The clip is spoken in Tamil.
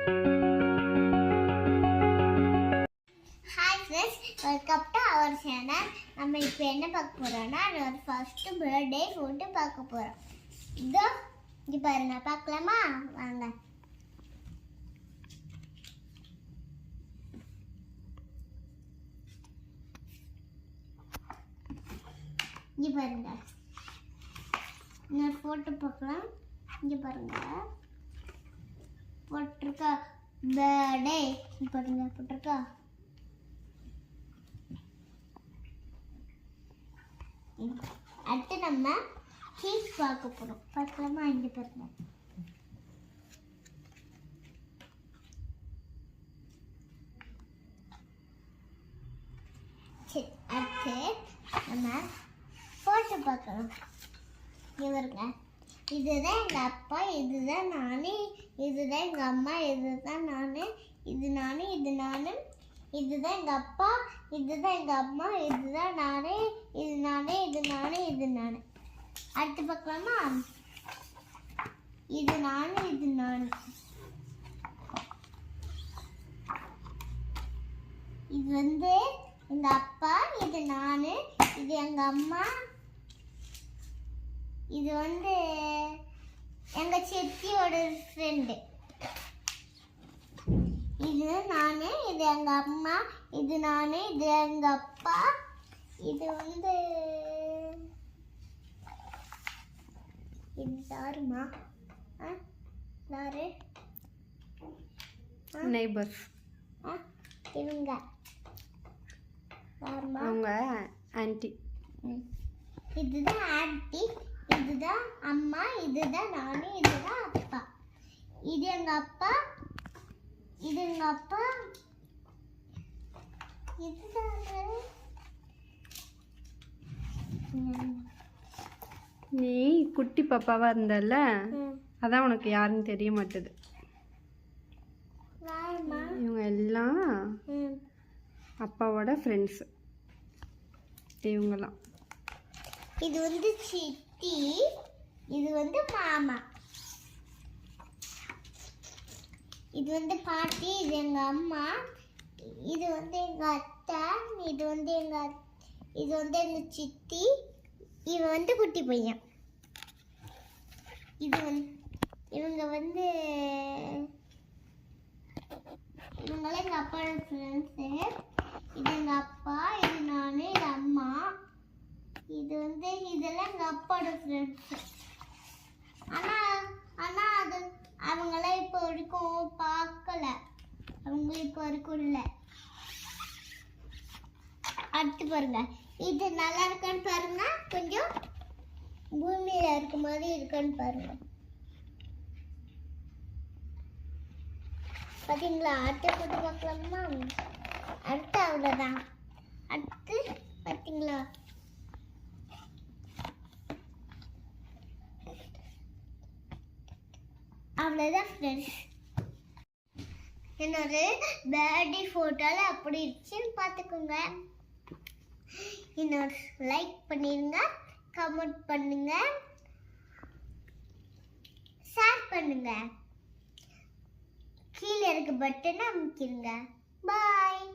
Hi friends, welcome to our channel. நம்ம இப்போ என்ன பார்க்க போகிறோம்னா, ஒரு ஃபர்ஸ்ட் பர்த்டே ஃபோட்டோ பார்க்க போகிறோம். இதோ இங்கே பாருங்க, பார்க்கலாமா? வாங்க. இங்கே பாருங்க, இன்னொரு ஃபோட்டோ பார்க்கலாம். இங்கே பாருங்க, போட்டிருக்கா பர்த்டே. பாருங்க, போட்டிருக்கா. அடுத்து நம்ம கேக் பார்க்க போறோம். பார்க்கலாமா? இங்க பாருங்க. சரி, அடுத்து நம்ம போட்டோ பார்க்கலாம். இங்க பாருங்க, இதுதான் எங்க அப்பா, இதுதான் நானு, இதுதான் எங்க அம்மா, இதுதான் நானு, இது நானு, இது நானு, இதுதான் எங்க அப்பா, இதுதான் எங்க அம்மா, இதுதான் நானே, இது நானே, இது நானே, இது நானே. அடுத்து பார்க்கலாமா? இது நானு, இது நானு, இது வந்து எங்க அப்பா, இது நானு, இது எங்க அம்மா, இது வந்து எங்க சித்தியோட ஃப்ரெண்டு. இது நானு, இது எங்க அம்மா, இது நானு, இது எங்க அப்பா, இது வந்து இது யாருமா? யாரு? நெய்பர்ஸ். இவங்க யாருமா? அவங்க ஆன்ட்டி. இதுதான் ஆன்ட்டி, இதுதான் அம்மா, இதுதான் நானு, இதுதான் அப்பா. இது எங்க அப்பா, இது எங்க அப்பா, இதுதான். நீ குட்டி பாப்பாவா இருந்தல்ல, அதான் உனக்கு யாருன்னு தெரிய மாட்டுது. இவங்க எல்லாம் அப்பாவோட ஃப்ரெண்ட்ஸ். இவங்கெல்லாம் இது வந்து சித்தி, இது வந்து மாமா, இது வந்து பாட்டி, இது எங்க அம்மா, இது வந்து எங்க அத்தை, இது வந்து எங்க சித்தி, இது வந்து குட்டி பையன். இது வந்து இவங்கெல்லாம் எங்க அப்பாவோட ஃப்ரெண்ட்ஸு. இது எங்க அப்பா, இது நானு, இது அம்மா, இதெல்லாம் எங்க அப்பாவோட ஃப்ரெண்ட்ஸு. ஆனா அது அவங்களாம் இப்போ வரைக்கும் பார்க்கல, அவங்க இப்போ வரைக்கும் இல்லை. அடுத்து பாருங்க, இது நல்லா இருக்கான்னு பாருங்க, கொஞ்சம் பூமியில இருக்க மாதிரி இருக்கான்னு பாருங்க. பாத்தீங்களா? அடுத்த போட்டு பார்க்கலாமா? அடுத்து அவ்வளோதான். அடுத்து பாத்தீங்களா? அவ்வளோதான் ஃப்ரெண்ட்ஸ். என்னோட பர்த்டே ஃபோட்டோவில் அப்படி இருந்துச்சுன்னு பார்த்துக்கோங்க. இன்னொரு லைக் பண்ணிடுங்க, கமெண்ட் பண்ணுங்க, ஷேர் பண்ணுங்க, கீழே இருக்க பட்டனை அமுக்கிடுங்க. பாய்.